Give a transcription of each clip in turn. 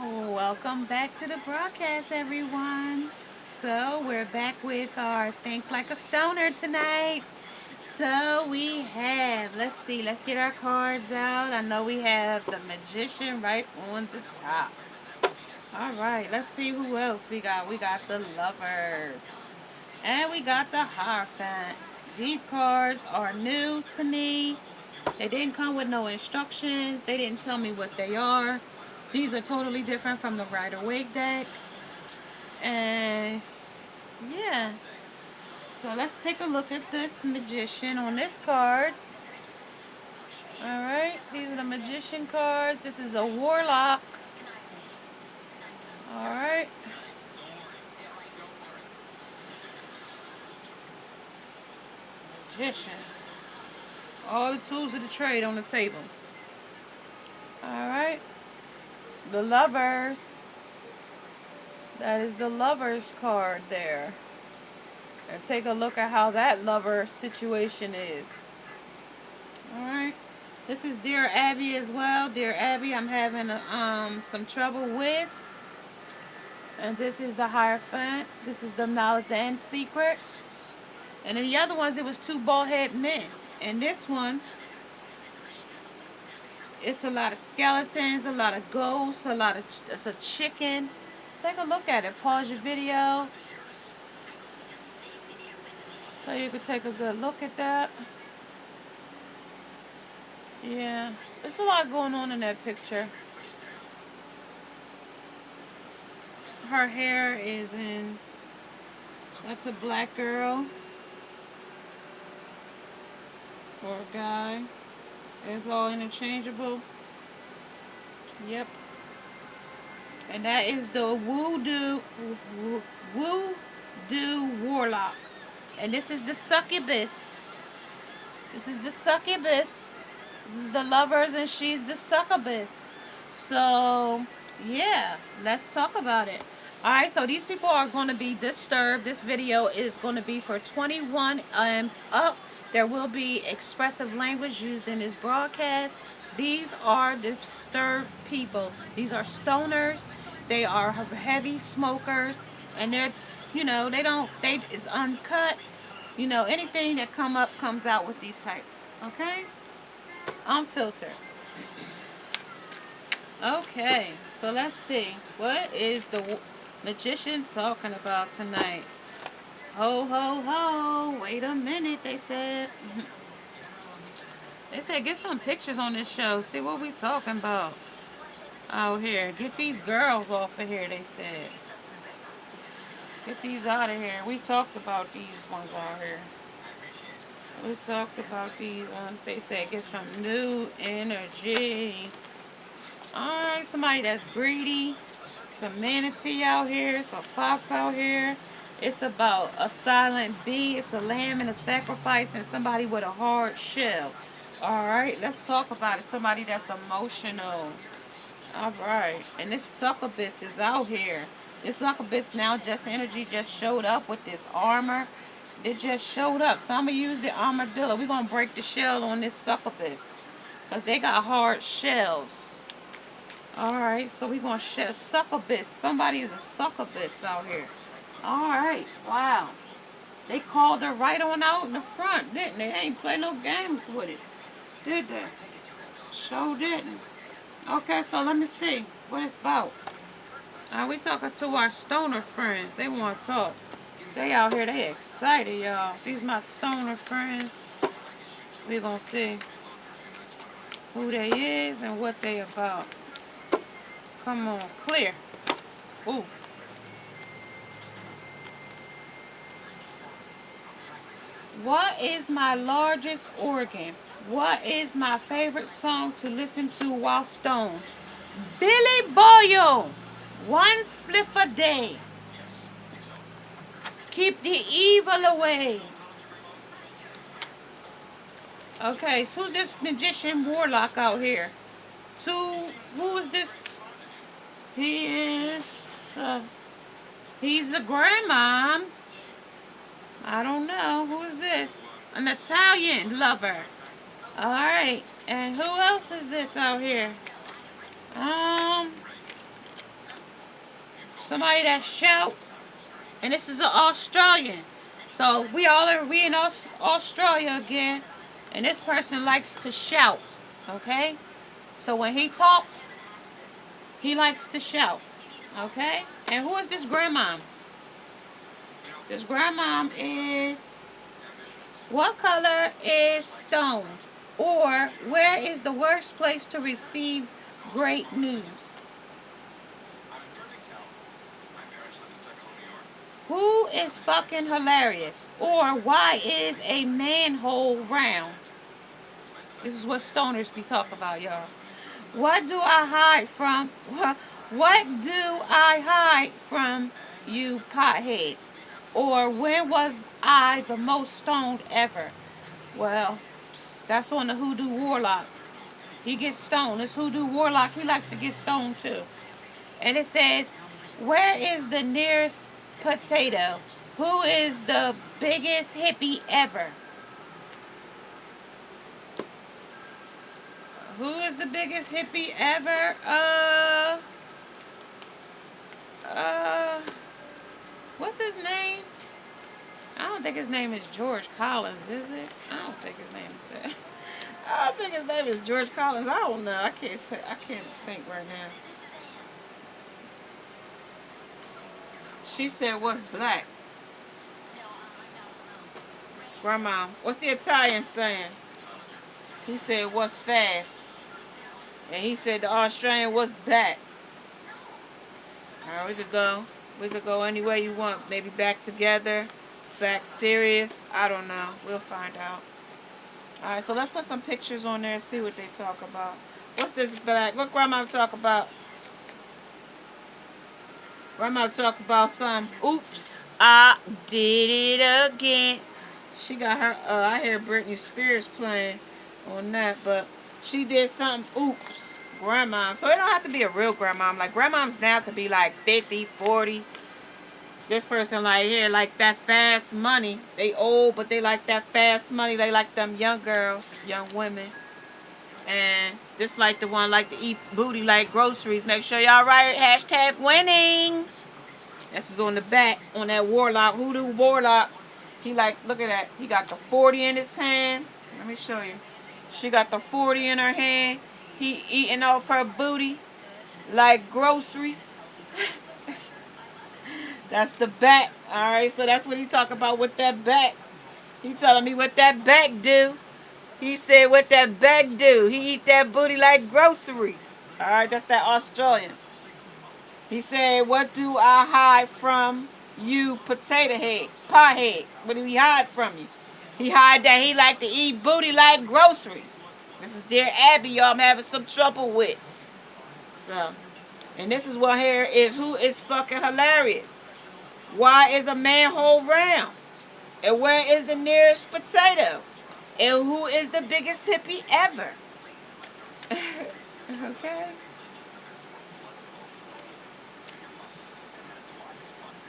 Welcome back to the broadcast, everyone. So, we're back with our Think Like a Stoner tonight. So, let's see, let's get our cards out. I know we have the Magician right on the top. All right, let's see who else we got. We got the Lovers. And we got the Hierophant. These cards are new to me. They didn't come with no instructions. They didn't tell me what they are. These are totally different from the Rider-Waite deck. And yeah. So let's take a look at this Magician on this cards. Alright, these are the Magician cards. This is a Warlock. Alright. Magician. All the tools of the trade on the table. Alright. The Lovers. That is the Lovers card there. And take a look at how that lover situation is. Alright. This is Dear Abby as well. Dear Abby, I'm having some trouble with. And this is the Hierophant. This is the Knowledge and Secrets. And in the other ones, it was two bald-head men. And this one, it's a lot of skeletons, a lot of ghosts, it's a chicken. Take a look at it. Pause your video so you can take a good look at that. Yeah, there's a lot going on in that picture. Her hair is in, that's a black girl or a guy. It's all interchangeable. Yep. And that is the Voodoo Warlock. And this is the Succubus. This is the Succubus. This is the Lovers and she's the Succubus. So, yeah, let's talk about it. Alright, so these people are going to be disturbed. This video is going to be for 21 and up. There will be expressive language used in this broadcast. These are disturbed people. These are stoners. They are heavy smokers. And they're, it's uncut. Anything that comes out with these types. Okay? Unfiltered. Okay, so let's see. What is the Magician talking about tonight? Ho, ho, ho. Wait a minute, they said. They said get some pictures on this show. See what we talking about out here. Get these girls off of here, they said. Get these out of here. We talked about these ones out here. We talked about these ones. They said get some new energy. Alright, somebody that's greedy. Some manatee out here. Some fox out here. It's about a silent bee. It's a lamb and a sacrifice and somebody with a hard shell. Alright, let's talk about it. Somebody that's emotional. Alright, and this succubus is out here. This succubus now, just energy, just showed up with this armor. It just showed up. So I'm going to use the armadillo. We're going to break the shell on this succubus. Because they got hard shells. Alright, so we're going to share succubus. Somebody is a succubus out here. Alright, wow. They called her right on out in the front, didn't they? They ain't play no games with it, did they? Sure didn't. Okay, so let me see what it's about. We talking to our stoner friends. They want to talk. They out here, they excited, y'all. These my stoner friends. We gonna see who they is and what they about. Come on, clear. Ooh. What is my largest organ? What is my favorite song to listen to while stoned? Billy Boyle. One spliff a day. Keep the evil away. Okay, so who's this Magician Warlock out here? Who is this? He's a grandmom. I don't know. Who is this? An Italian lover. Alright. And who else is this out here? Somebody that shout. And this is an Australian. So we in Australia again. And this person likes to shout. Okay? So when he talks, he likes to shout. Okay? And who is this grandmom? This grandmom is, what color is stoned? Or where is the worst place to receive great news? Who is fucking hilarious? Or why is a manhole round? This is what stoners be talking about, y'all. What do I hide from? What do I hide from you potheads? Or when was I the most stoned ever? Well, that's on the Hoodoo Warlock. He gets stoned. This Hoodoo Warlock, he likes to get stoned too. And it says, where is the nearest potato? Who is the biggest hippie ever? Who is the biggest hippie ever? What's his name? I don't think his name is George Collins, is it? I don't think his name is that. I don't think his name is George Collins. I don't know. I can't think right now. She said, what's black? Grandma, what's the Italian saying? He said, what's fast? And he said, the Australian, what's back? Alright, we could go any way you want. Maybe back together, back serious. I don't know. We'll find out. Alright, so let's put some pictures on there and see what they talk about. What's this black? What grandma talk about? Grandma talk about some, oops, I did it again. She got her, I hear Britney Spears playing on that, but she did something, oops, grandma. So it don't have to be a real grandmom. Like grandmoms now could be like 50, 40. This person like here, like that fast money. They old, but they like that fast money. They like them young girls, young women. And just like the one like to eat booty like groceries. Make sure y'all write hashtag winning. This is on the back, on that warlock, Hoodoo Warlock. He like, look at that. He got the 40 in his hand. Let me show you. She got the 40 in her hand. He eating off her booty like groceries. That's the back. Alright, so that's what he talk about with that back. He telling me what that back do. He said what that back do. He eat that booty like groceries. Alright, that's that Australian. He said, what do I hide from you potato heads, pot heads? What do he hide from you? He hide that he like to eat booty like groceries. This is Dear Abby, y'all, I'm having some trouble with. So, and this is what here is, who is fucking hilarious? Why is a manhole round? And where is the nearest potato? And who is the biggest hippie ever? Okay.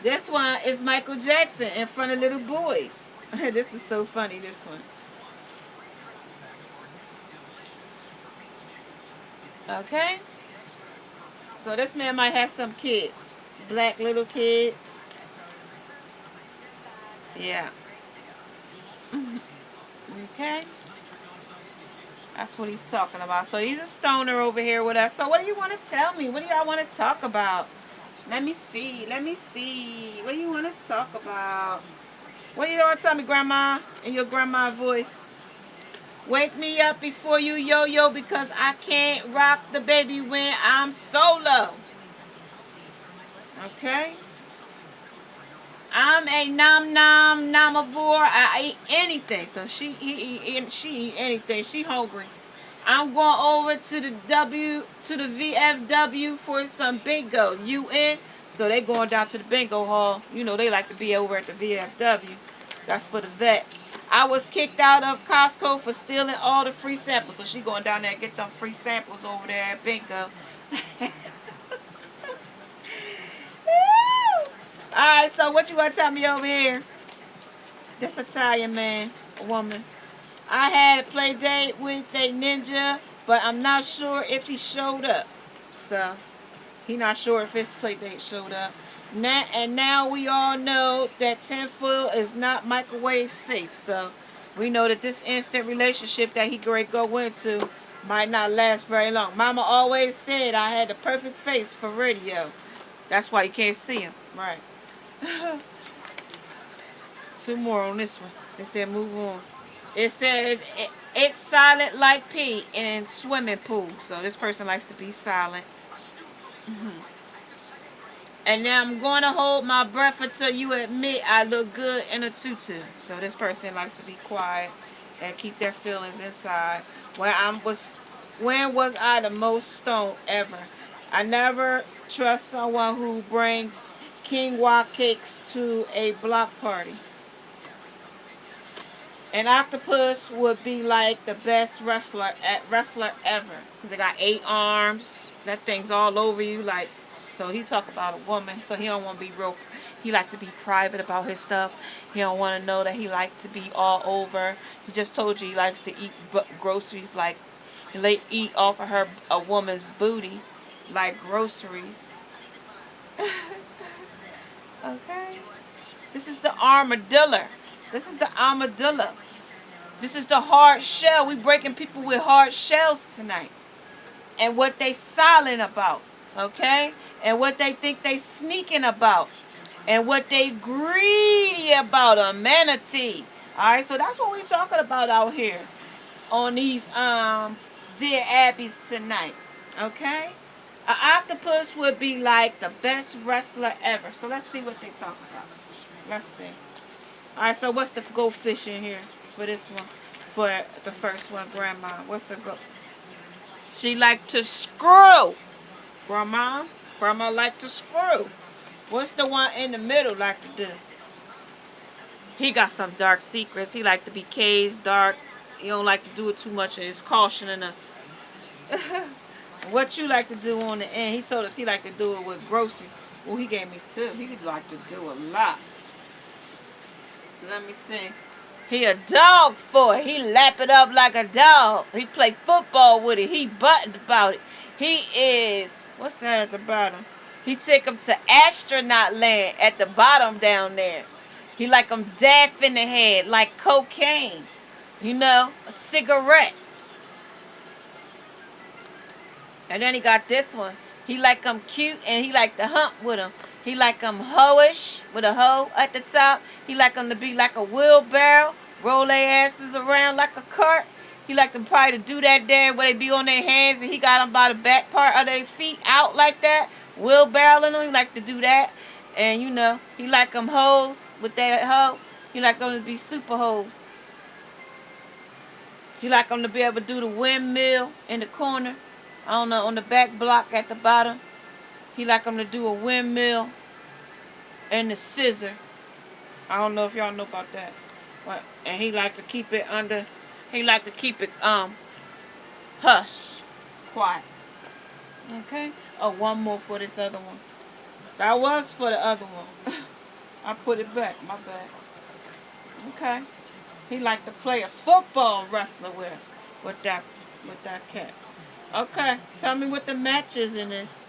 This one is Michael Jackson in front of little boys. This is so funny, this one. Okay. So this man might have some kids. Black little kids. Yeah. Okay. That's what he's talking about. So he's a stoner over here with us. So what do you want to tell me? What do y'all want to talk about? Let me see. Let me see. What do you want to talk about? What do you want to tell me, Grandma? In your grandma voice. Wake me up before you yo-yo because I can't rock the baby when I'm solo. Okay? I'm a nomivore. I eat anything. So she eat anything. She hungry. I'm going over to the VFW for some bingo. You in? So they going down to the bingo hall. You know they like to be over at the VFW. That's for the vets. I was kicked out of Costco for stealing all the free samples. So she going down there and get them free samples over there at bingo. Alright, so what you want to tell me over here? This Italian man, a woman. I had a play date with a ninja, but I'm not sure if he showed up. So, he not sure if his play date showed up. Now we all know that tinfoil is not microwave safe. So we know that this instant relationship that he great go into might not last very long. Mama always said I had the perfect face for radio. That's why you can't see him. Right. Two more on this one. They said move on. It says it's silent like pee in swimming pool. So this person likes to be silent. And then I'm going to hold my breath until you admit I look good in a tutu. So this person likes to be quiet and keep their feelings inside. When was I the most stoned ever? I never trust someone who brings quinoa cakes to a block party. An octopus would be like the best wrestler ever, because they got 8 arms. That thing's all over you. Like, so he talk about a woman. So he don't want to be real. He like to be private about his stuff. He don't want to know that he like to be all over. He just told you he likes to eat groceries, like eat off of a woman's booty, like groceries. Okay. This is the armadillo. This is the armadillo. This is the hard shell. We breaking people with hard shells tonight. And what they silent about. Okay? And what they think they sneaking about. And what they greedy about. A manatee. Alright, so that's what we talking about out here. On these Dear Abbeys tonight. Okay? An octopus would be like the best wrestler ever. So let's see what they talk about. Let's see. Alright, so what's the goldfish in here for this one? For the first one, Grandma. What's the go? She like to screw. Grandma like to screw. What's the one in the middle like to do? He got some dark secrets. He like to be caged, dark. He don't like to do it too much. It's cautioning us. What you like to do on the end? He told us he like to do it with grocery. Well, he gave me 2. He would like to do a lot. Let me see. He a dog for it. He lap it up like a dog. He play football with it. He buttoned about it. He is, what's that at the bottom? He take him to astronaut land at the bottom down there. He like him daff in the head, like cocaine. You know, a cigarette. And then he got this one. He like him cute and he like to hump with him. He like them hoish with a hoe at the top. He like them to be like a wheelbarrow, roll their asses around like a cart. He like them probably to do that there where they be on their hands and he got them by the back part of their feet out like that, wheelbarrowing them. He like to do that. And you know, he like them hoes with that hoe. He like them to be super hoes. He like them to be able to do the windmill in the corner. I don't know, on the back block at the bottom. He like them to do a windmill and the scissor. I don't know if y'all know about that. But, and he like to keep it under, he like to keep it, hush, quiet. Okay? Oh, one more for this other one. That was for the other one. I put it back, my bad. Okay? He like to play a football wrestler with that cat. Okay, tell me what the match is in this.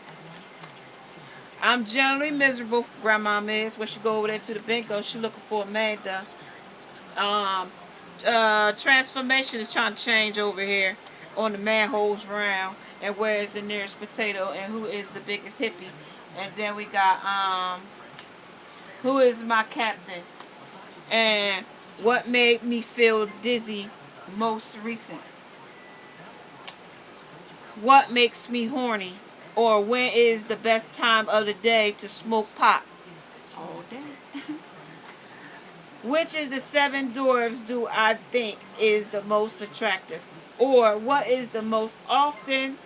I'm generally miserable, Grandma is. When she go over there to the bingo, she looking for a man though. Transformation is trying to change over here on the manholes round. And where is the nearest potato and who is the biggest hippie. And then we got who is my captain. And what made me feel dizzy most recent. What makes me horny? Or when is the best time of the day to smoke pot? All day. Which is the 7 dwarves do I think is the most attractive? Or what is the most often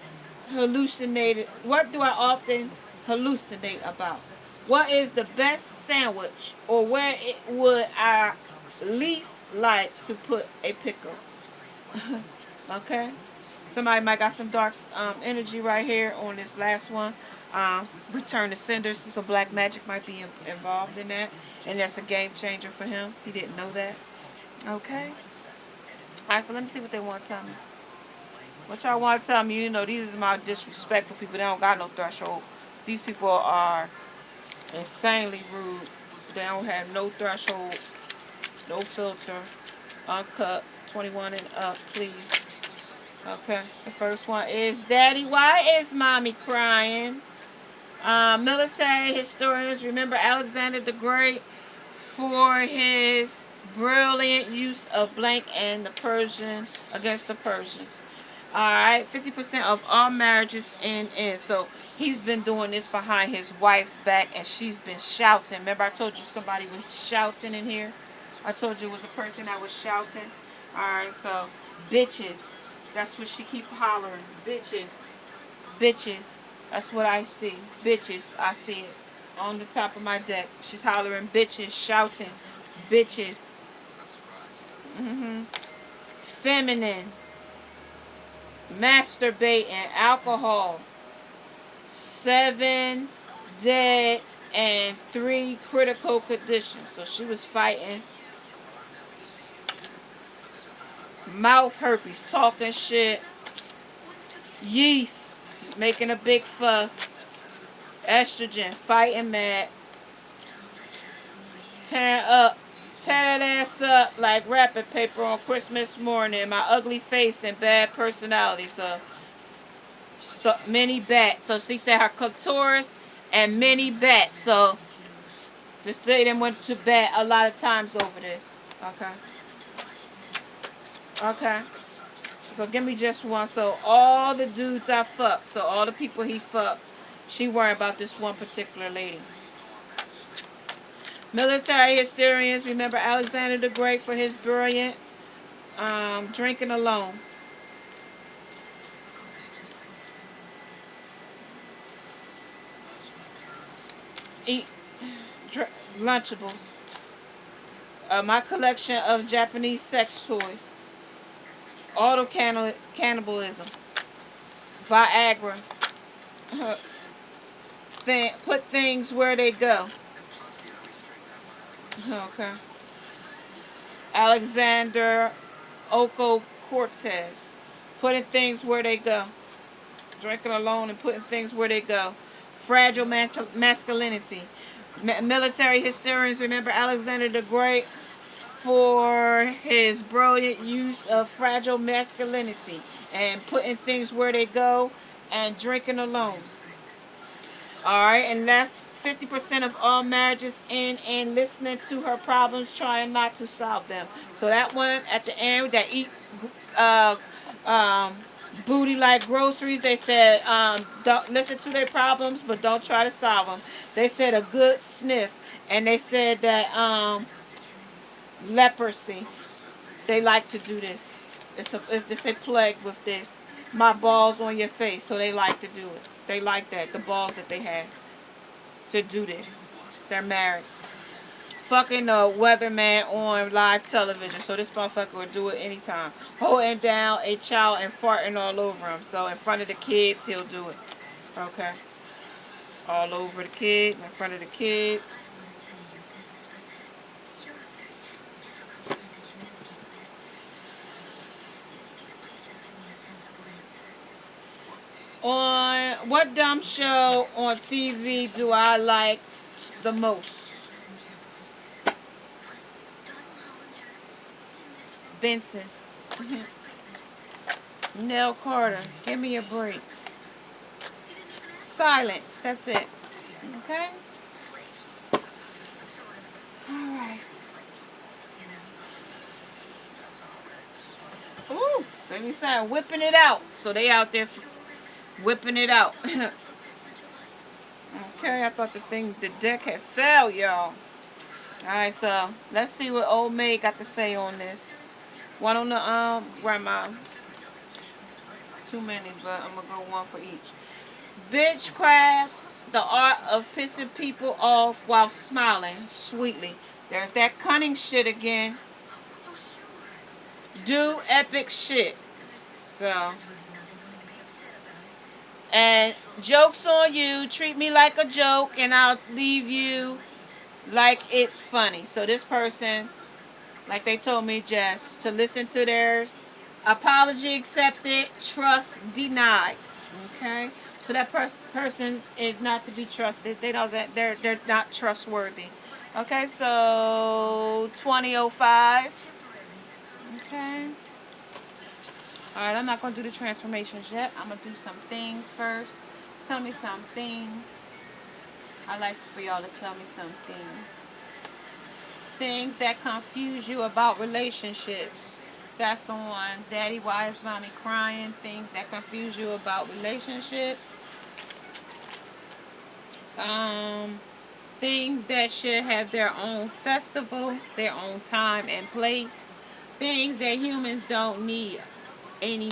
hallucinated? What do I often hallucinate about? What is the best sandwich? Or where would I least like to put a pickle? Okay. Somebody might got some dark energy right here on this last one. Return to senders. So black magic might be involved in that. And that's a game changer for him. He didn't know that. Okay. Alright, so let me see what they want to tell me. What y'all want to tell me? You know, these are my disrespectful people. They don't got no threshold. These people are Insanely rude. They don't have no threshold, no filter. Uncut, 21 and up, please. Okay. The first one is Daddy, why is Mommy crying? Military historians remember Alexander the Great for his brilliant use of blank and the Persian against the Persians. Alright, 50% of all marriages end in. So he's been doing this behind his wife's back and she's been shouting. Remember I told you somebody was shouting in here? I told you it was a person that was shouting. Alright, so bitches. That's what she keep hollering. Bitches. Bitches. That's what I see. Bitches. I see it on the top of my deck. She's hollering bitches, shouting bitches. Feminine. Masturbating. Alcohol. 7 dead and 3 critical conditions. So she was fighting. Mouth herpes. Talking shit. Yeast. Making a big fuss. Estrogen. Fighting mad. Tearing that ass up like wrapping paper on Christmas morning. My ugly face and bad personality. So many bats. So she said her clitoris and many bats. So this lady went to bat a lot of times over this. Okay. Okay. So give me just one. So all the dudes I fucked. So all the people he fucked. She worried about this one particular lady. Military historians remember Alexander the Great for his brilliant drinking alone. Eat Lunchables. My collection of Japanese sex toys. Auto cannibalism. Viagra. Put things where they go. Okay. Alexander Ocasio-Cortez. Putting things where they go. Drinking alone and putting things where they go. Fragile masculinity. Military historians remember Alexander the Great for his brilliant use of fragile masculinity and putting things where they go and drinking alone. Alright, and that's 50% of all marriages end in listening to her problems, trying not to solve them. So that one at the end that eat booty like groceries, they said don't listen to their problems, but don't try to solve them. They said a good sniff, and they said that leprosy. They like to do this. It's a plague with this. My balls on your face, so they like to do it. They like that, the balls that they have to do this. They're married. Fucking a weatherman on live television, so this motherfucker would do it anytime. Holding down a child and farting all over him. So in front of the kids, he'll do it. Okay. All over the kids, in front of the kids. On what dumb show on TV do I like the most? Benson. Nell Carter. Give me a break. Silence. That's it. Okay? Alright. Ooh. Let me say, whipping it out. So they out there whipping it out. Okay, I thought the deck had fell, y'all. Alright, so let's see what Old May got to say on this. One on the grandma. Too many, but I'm gonna go one for each. Bitchcraft, the art of pissing people off while smiling sweetly. There's that cunning shit again. Do epic shit. So, and joke's on you. Treat me like a joke and I'll leave you like it's funny. So this person, like they told me just to listen to theirs. Apology accepted. Trust denied. Okay. So that person is not to be trusted. They know that they're not trustworthy. Okay, so 2005. Okay. All right, I'm not gonna do the transformations yet. I'm gonna do some things first. Tell me some things. I like for y'all to tell me some things. Things that confuse you about relationships. That's on Daddy, why is mommy crying? Things that confuse you about relationships. Um, Things that should have their own festival, their own time and place. Things that humans don't any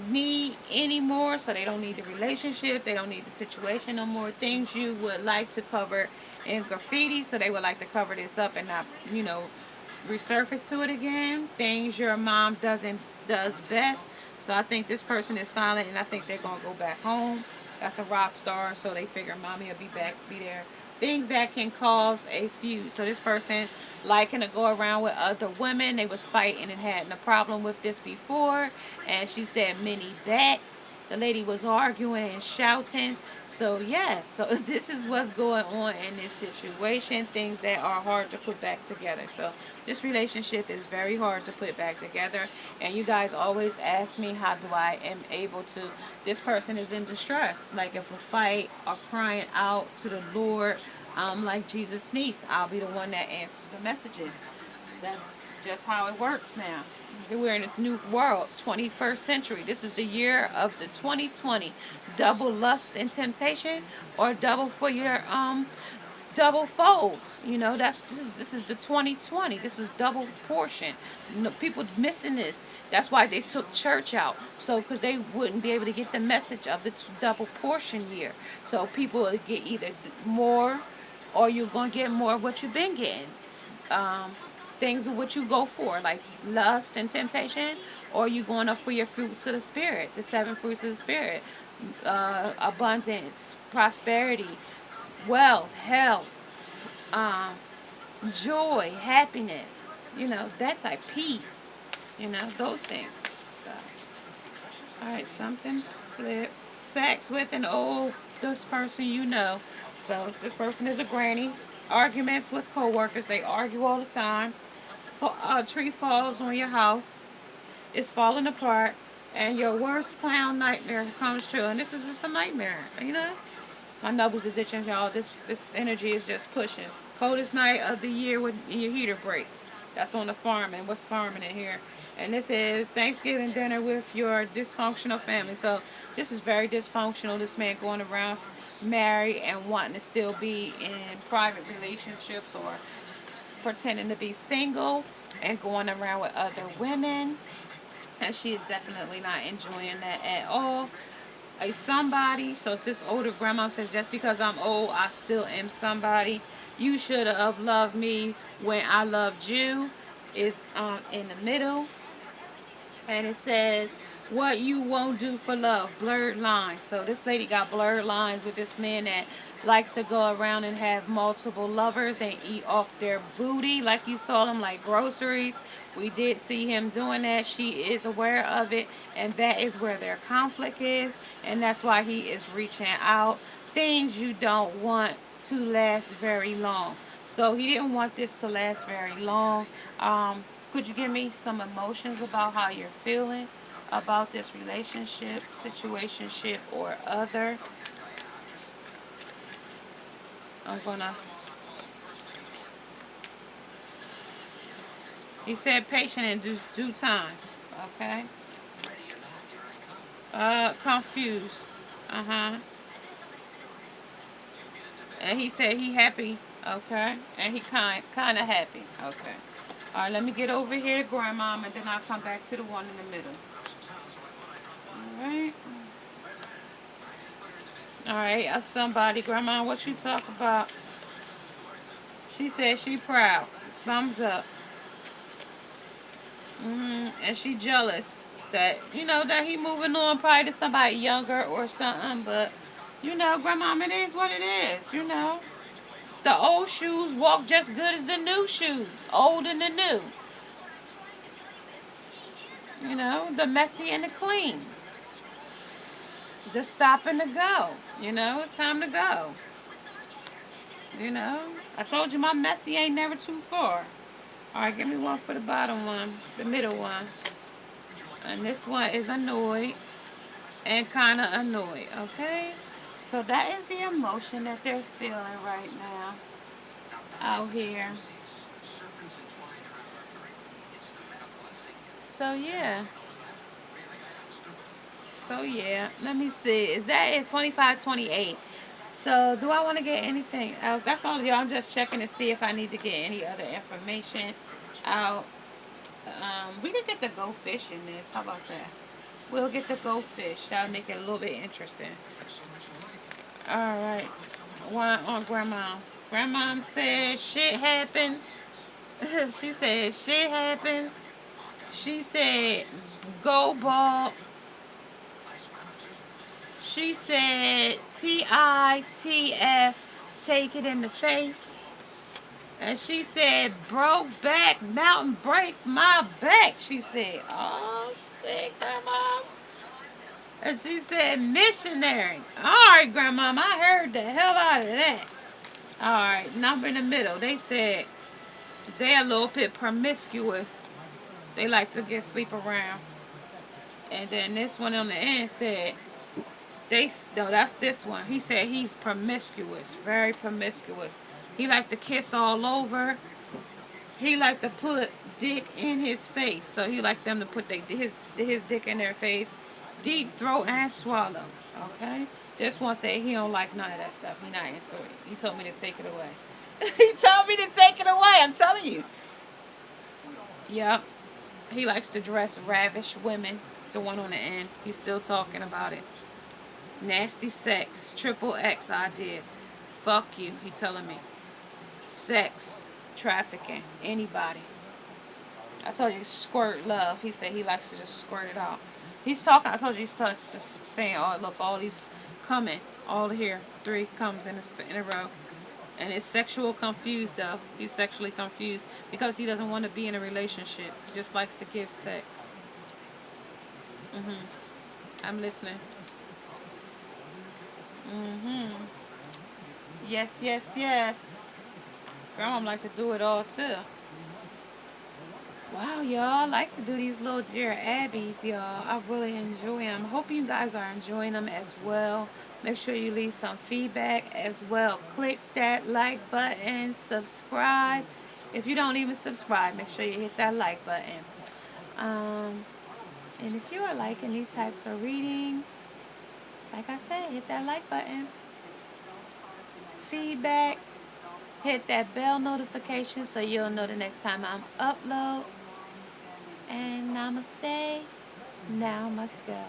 need anymore, so they don't need the relationship, they don't need the situation no more. Things you would like to cover in graffiti, so they would like to cover this up and not, resurface to it again. Things your mom does best. So I think this person is silent, and I think they're gonna go back home. That's a rock star, so they figure mommy will be there. Things that can cause a feud. So this person liking to go around with other women. They was fighting and had a problem with this before, and she said many bets. The lady was arguing and shouting. So yes, so this is what's going on in this situation. Things that are hard to put back together. So this relationship is very hard to put back together. And you guys always ask me, how do I am able to? This person is in distress. Like if a fight or crying out to the Lord, like Jesus' niece, I'll be the one that answers the messages. That's just how it works now. We're in a new world, 21st century. This is the year of the 2020. Double lust and temptation, or double for your double folds. This is the 2020. This is double portion. People missing this. That's why they took church out. So because they wouldn't be able to get the message of the double portion year. So people will get either more, or you're gonna get more of what you've been getting. Things of what you go for, like lust and temptation, or you going up for your fruits of the spirit, the 7 fruits of the spirit, abundance, prosperity, wealth, health, joy, happiness, that type, peace, those things. So, all right, something flip. Sex with an old this person So this person is a granny. Arguments with coworkers. They argue all the time. A tree falls on your house. It's falling apart. And your worst clown nightmare comes true. And this is just a nightmare. My knuckles is itching, y'all. This energy is just pushing. Coldest night of the year when your heater breaks. That's on the farm. And what's farming in here? And this is Thanksgiving dinner with your dysfunctional family. So this is very dysfunctional. This man going around married and wanting to still be in private relationships, or pretending to be single and going around with other women. And she is definitely not enjoying that at all. A somebody. So this older grandma says, just because I'm old, I still am somebody. You should have loved me when I loved you. Is in the middle. And it says, what you won't do for love. Blurred lines. So this lady got blurred lines with this man that likes to go around and have multiple lovers and eat off their booty, like you saw them, like groceries. We did see him doing that. She is aware of it, and that is where their conflict is, and that's why he is reaching out. Things you don't want to last very long. So he didn't want this to last very long. Could you give me some emotions about how you're feeling about this relationship, situationship, or other? I'm gonna... He said patient in due time. Okay. Confused. And he said he happy. Okay. And he kind of happy. Okay. All right, let me get over here to Grandma, and then I'll come back to the one in the middle. All right. All right, somebody. Grandma, what you talk about? She said she proud. Thumbs up. And she jealous that, that he moving on probably to somebody younger or something. But, Grandma, it is what it is, The old shoes walk just good as the new shoes. Old and the new. The messy and the clean. Just stopping to go. You know, it's time to go. You know, I told you my messy ain't never too far. All right, give me one for the bottom one, the middle one. And this one is annoyed and kind of annoyed, okay? So that is the emotion that they're feeling right now out here. So yeah. So yeah. Let me see. Is 25-28. So do I want to get anything else? That's all, y'all. I'm just checking to see if I need to get any other information out. We could get the go fish in this. How about that? We'll get the go fish. That'll make it a little bit interesting. All right. One on grandma. Grandma said shit happens. She said shit happens. She said go ball. She said TITF, take it in the face. And she said, broke back, mountain break my back. She said, oh, shit, Grandma. And she said, missionary. All right, Grandma, I heard the hell out of that. All right, number in the middle. They said they're a little bit promiscuous. They like to get sleep around. And then this one on the end said, no, that's this one. He said he's promiscuous, very promiscuous. He like to kiss all over. He like to put dick in his face. So he like them to put his dick in their face, deep throat and swallow. Okay. This one said he don't like none of that stuff. He not into it. He told me to take it away. He told me to take it away. I'm telling you. Yep. He likes to dress ravish women. The one on the end. He's still talking about it. Nasty sex. Triple X ideas. Fuck you. He telling me. Sex. Trafficking. Anybody. I told you squirt love. He said he likes to just squirt it out. He's talking. I told you he starts just saying, oh, look, all these coming. All here. 3 comes in a row. And it's sexual confused, though. He's sexually confused because he doesn't want to be in a relationship. He just likes to give sex. I'm listening. Yes, yes, yes. Grandma like to do it all, too. Wow, y'all. I like to do these little Dear Abbeys, y'all. I really enjoy them. Hope you guys are enjoying them as well. Make sure you leave some feedback as well. Click that like button. Subscribe. If you don't even subscribe, make sure you hit that like button. And if you are liking these types of readings, like I said, hit that like button. Feedback. Hit that bell notification so you'll know the next time I'm upload. And namaste. Now must go.